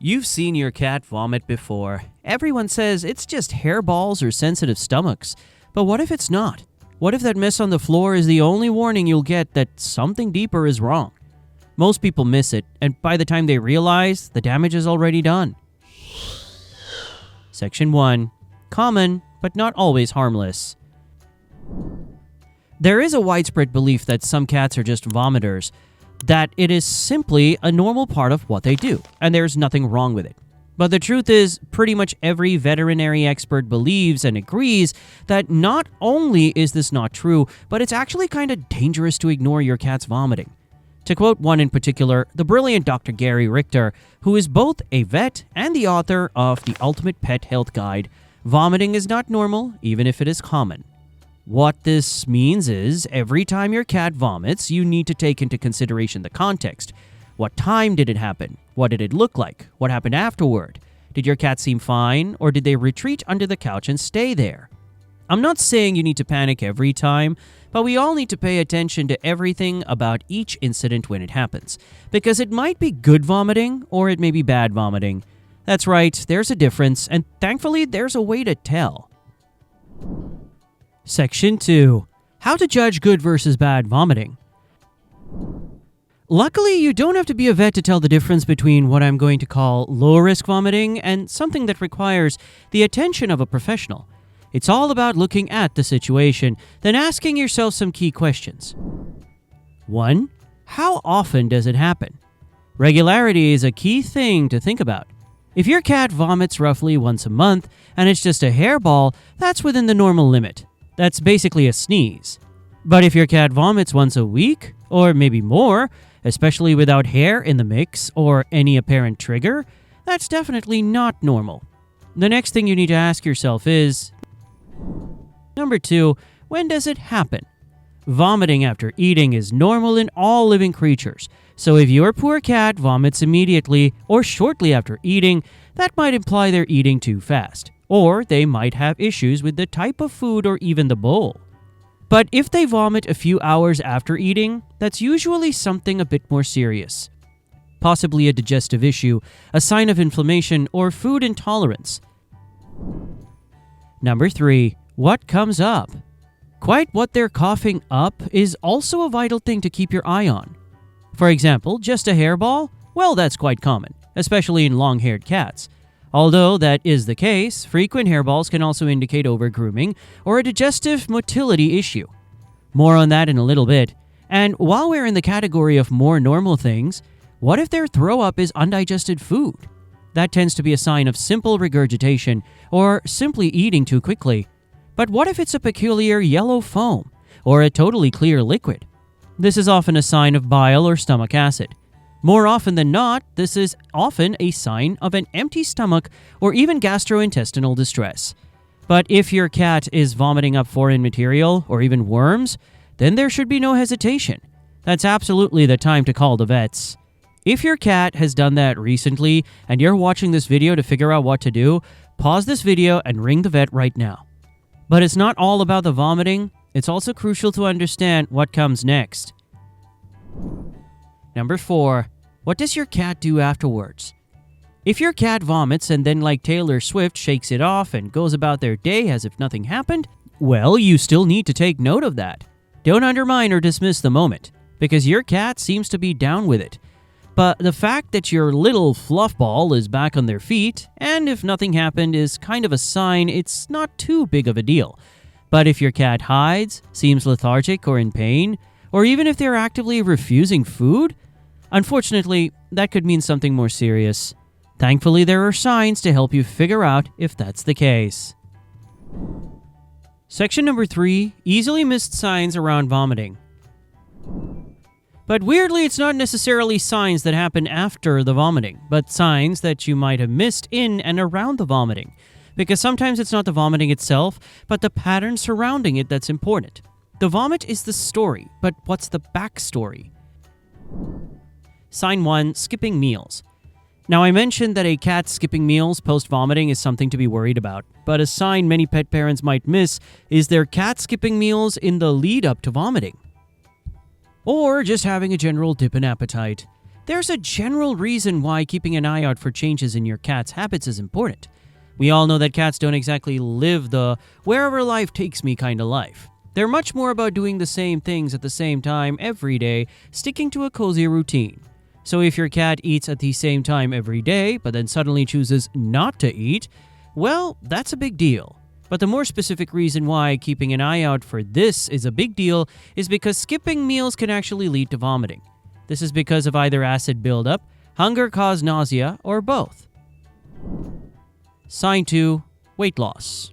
You've seen your cat vomit before. Everyone says it's just hairballs or sensitive stomachs. But what if it's not? What if that mess on the floor is the only warning you'll get that something deeper is wrong? Most people miss it, and by the time they realize, the damage is already done. Section 1. Common, but not always harmless. There is a widespread belief that some cats are just vomiters, that it is simply a normal part of what they do, and there's nothing wrong with it. But the truth is, pretty much every veterinary expert believes and agrees that not only is this not true, but it's actually kind of dangerous to ignore your cat's vomiting. To quote one in particular, the brilliant Dr. Gary Richter, who is both a vet and the author of The Ultimate Pet Health Guide, vomiting is not normal, even if it is common. What this means is, every time your cat vomits, you need to take into consideration the context. What time did it happen? What did it look like? What happened afterward? Did your cat seem fine, or did they retreat under the couch and stay there? I'm not saying you need to panic every time, but we all need to pay attention to everything about each incident when it happens, because it might be good vomiting, or it may be bad vomiting. That's right, there's a difference, and thankfully there's a way to tell. Section 2. How to judge good versus bad vomiting. Luckily, you don't have to be a vet to tell the difference between what I'm going to call low-risk vomiting and something that requires the attention of a professional. It's all about looking at the situation, then asking yourself some key questions. 1. How often does it happen? Regularity is a key thing to think about. If your cat vomits roughly once a month and it's just a hairball, that's within the normal limit. That's basically a sneeze. But if your cat vomits once a week, or maybe more, especially without hair in the mix or any apparent trigger, that's definitely not normal. The next thing you need to ask yourself is, number 2, when does it happen? Vomiting after eating is normal in all living creatures, so if your poor cat vomits immediately or shortly after eating, that might imply they're eating too fast, or they might have issues with the type of food or even the bowl. But if they vomit a few hours after eating, that's usually something a bit more serious. Possibly a digestive issue, a sign of inflammation, or food intolerance. Number 3. What comes up? Quite what they're coughing up is also a vital thing to keep your eye on. For example, just a hairball? Well, that's quite common, especially in long-haired cats. Although that is the case, frequent hairballs can also indicate over-grooming or a digestive motility issue. More on that in a little bit. And while we're in the category of more normal things, what if their throw-up is undigested food? That tends to be a sign of simple regurgitation or simply eating too quickly. But what if it's a peculiar yellow foam or a totally clear liquid? This is often a sign of bile or stomach acid. More often than not, this is often a sign of an empty stomach or even gastrointestinal distress. But if your cat is vomiting up foreign material or even worms, then there should be no hesitation. That's absolutely the time to call the vets. If your cat has done that recently and you're watching this video to figure out what to do, pause this video and ring the vet right now. But it's not all about the vomiting. It's also crucial to understand what comes next. Number 4. What does your cat do afterwards? If your cat vomits and then, like Taylor Swift, shakes it off and goes about their day as if nothing happened, well, you still need to take note of that. Don't undermine or dismiss the moment, because your cat seems to be down with it. But the fact that your little fluff ball is back on their feet, and if nothing happened, is kind of a sign it's not too big of a deal. But if your cat hides, seems lethargic or in pain, or even if they're actively refusing food, unfortunately, that could mean something more serious. Thankfully, there are signs to help you figure out if that's the case. Section number 3, easily missed signs around vomiting. But weirdly, it's not necessarily signs that happen after the vomiting, but signs that you might have missed in and around the vomiting. Because sometimes it's not the vomiting itself, but the pattern surrounding it that's important. The vomit is the story, but what's the backstory? Sign 1, skipping meals. Now, I mentioned that a cat skipping meals post-vomiting is something to be worried about, but a sign many pet parents might miss is their cat skipping meals in the lead-up to vomiting. Or just having a general dip in appetite. there's a general reason why keeping an eye out for changes in your cat's habits is important. We all know that cats don't exactly live the wherever life takes me kind of life. They're much more about doing the same things at the same time every day, sticking to a cozy routine. So if your cat eats at the same time every day, but then suddenly chooses not to eat, well, that's a big deal. But the more specific reason why keeping an eye out for this is a big deal is because skipping meals can actually lead to vomiting. This is because of either acid buildup, hunger-caused nausea, or both. Sign 2. Weight loss.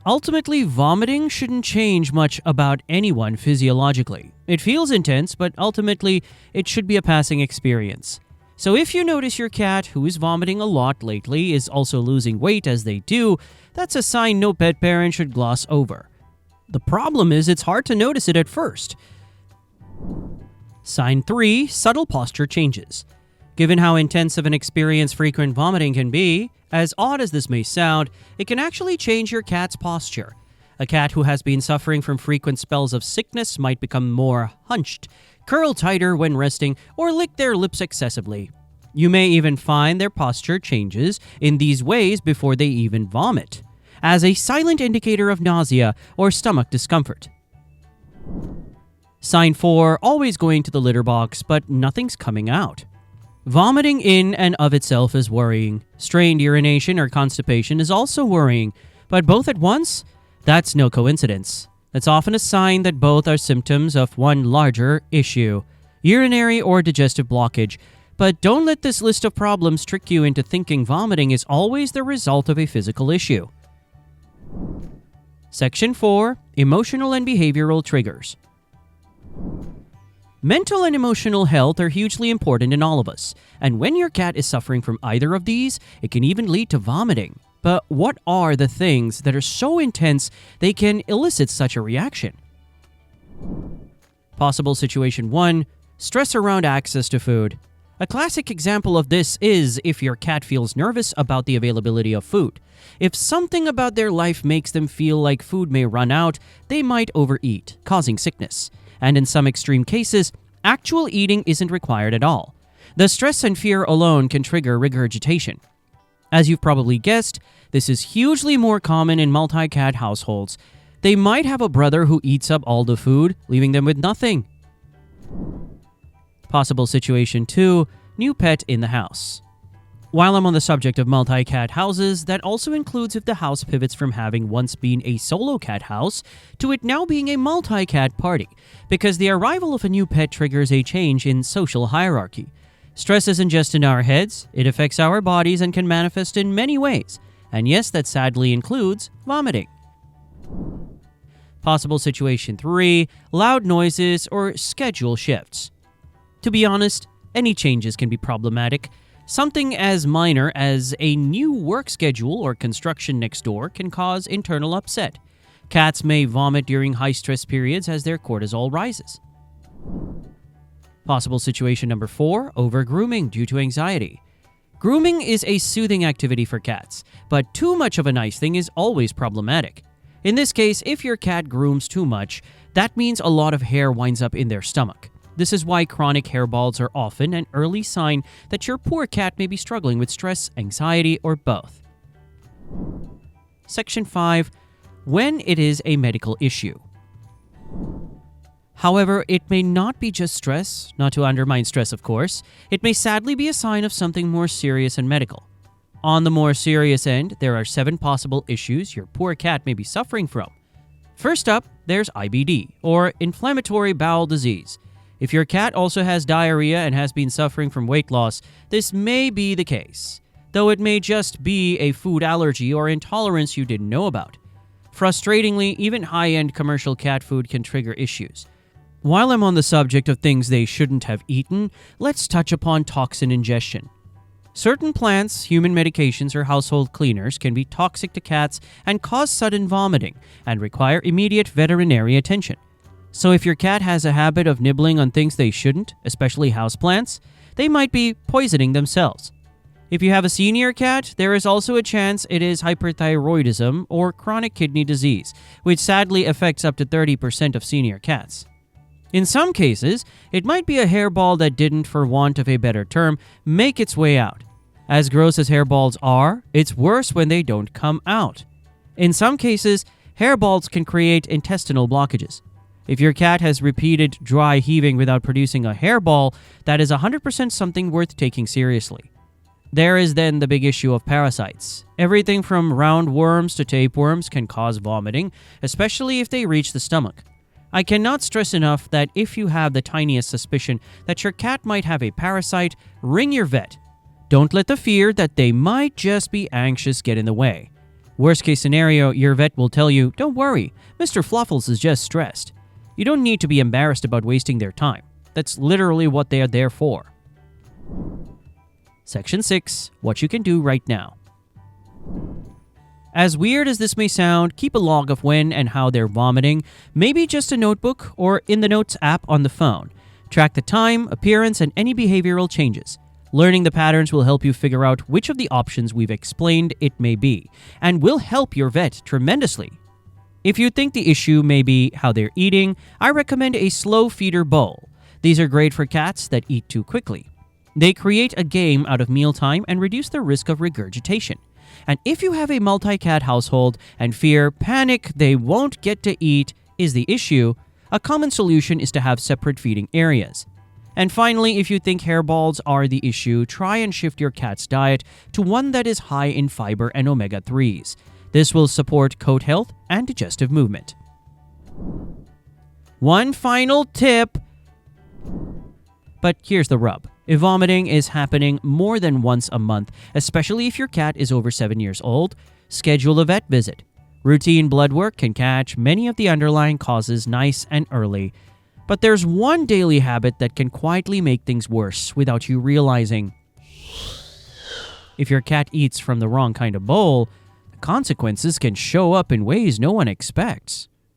Ultimately, vomiting shouldn't change much about anyone physiologically. It feels intense, but ultimately, it should be a passing experience. So if you notice your cat, who is vomiting a lot lately, is also losing weight as they do, that's a sign no pet parent should gloss over. The problem is it's hard to notice it at first. Sign 3. Subtle posture changes. Given how intense of an experience frequent vomiting can be, as odd as this may sound, it can actually change your cat's posture. A cat who has been suffering from frequent spells of sickness might become more hunched, curl tighter when resting, or lick their lips excessively. You may even find their posture changes in these ways before they even vomit, as a silent indicator of nausea or stomach discomfort. Sign 4. Always going to the litter box, but nothing's coming out. Vomiting in and of itself is worrying. Strained urination or constipation is also worrying, but both at once? That's no coincidence. That's often a sign that both are symptoms of one larger issue, urinary or digestive blockage. But don't let this list of problems trick you into thinking vomiting is always the result of a physical issue. Section 4. Emotional and behavioral triggers. Mental and emotional health are hugely important in all of us, and when your cat is suffering from either of these, it can even lead to vomiting. But what are the things that are so intense they can elicit such a reaction? Possible situation 1. Stress around access to food. A classic example of this is if your cat feels nervous about the availability of food. If something about their life makes them feel like food may run out, they might overeat, causing sickness. And in some extreme cases, actual eating isn't required at all. The stress and fear alone can trigger regurgitation. As you've probably guessed, this is hugely more common in multi-cat households. They might have a brother who eats up all the food, leaving them with nothing. Possible situation 2. New pet in the house. While I'm on the subject of multi-cat houses, that also includes if the house pivots from having once been a solo cat house to it now being a multi-cat party, because the arrival of a new pet triggers a change in social hierarchy. Stress isn't just in our heads, it affects our bodies and can manifest in many ways. And yes, that sadly includes vomiting. Possible situation 3. Loud noises or schedule shifts. To be honest, any changes can be problematic. Something as minor as a new work schedule or construction next door can cause internal upset. Cats may vomit during high-stress periods as their cortisol rises. Possible situation number 4. Over-grooming due to anxiety. Grooming is a soothing activity for cats, but too much of a nice thing is always problematic. In this case, if your cat grooms too much, that means a lot of hair winds up in their stomach. This is why chronic hairballs are often an early sign that your poor cat may be struggling with stress, anxiety, or both. Section 5. When it is a medical issue. However, it may not be just stress, not to undermine stress of course. It may sadly be a sign of something more serious and medical. On the more serious end, there are 7 possible issues your poor cat may be suffering from. First up, there's IBD, or inflammatory bowel disease. If your cat also has diarrhea and has been suffering from weight loss, this may be the case, though it may just be a food allergy or intolerance you didn't know about. Frustratingly, even high-end commercial cat food can trigger issues. While I'm on the subject of things they shouldn't have eaten, let's touch upon toxin ingestion. Certain plants, human medications, or household cleaners can be toxic to cats and cause sudden vomiting and require immediate veterinary attention. So if your cat has a habit of nibbling on things they shouldn't, especially houseplants, they might be poisoning themselves. If you have a senior cat, there is also a chance it is hyperthyroidism or chronic kidney disease, which sadly affects up to 30% of senior cats. In some cases, it might be a hairball that didn't, for want of a better term, make its way out. As gross as hairballs are, it's worse when they don't come out. In some cases, hairballs can create intestinal blockages. If your cat has repeated dry heaving without producing a hairball, that is 100% something worth taking seriously. There is then the big issue of parasites. Everything from roundworms to tapeworms can cause vomiting, especially if they reach the stomach. I cannot stress enough that if you have the tiniest suspicion that your cat might have a parasite, ring your vet. Don't let the fear that they might just be anxious get in the way. Worst case scenario, your vet will tell you, "Don't worry, Mr. Fluffles is just stressed." You don't need to be embarrassed about wasting their time. That's literally what they are there for. Section 6. What you can do right now. As weird as this may sound, keep a log of when and how they're vomiting, maybe just a notebook or in the Notes app on the phone. Track the time, appearance, and any behavioral changes. Learning the patterns will help you figure out which of the options we've explained it may be, and will help your vet tremendously. If you think the issue may be how they're eating, I recommend a slow feeder bowl. These are great for cats that eat too quickly. They create a game out of mealtime and reduce the risk of regurgitation. And if you have a multi-cat household and fear, panic, they won't get to eat is the issue, a common solution is to have separate feeding areas. And finally, if you think hairballs are the issue, try and shift your cat's diet to one that is high in fiber and omega-3s. This will support coat health and digestive movement. One final tip. But here's the rub. If vomiting is happening more than once a month, especially if your cat is over 7 years old, schedule a vet visit. Routine blood work can catch many of the underlying causes nice and early. But there's one daily habit that can quietly make things worse without you realizing. If your cat eats from the wrong kind of bowl, the consequences can show up in ways no one expects.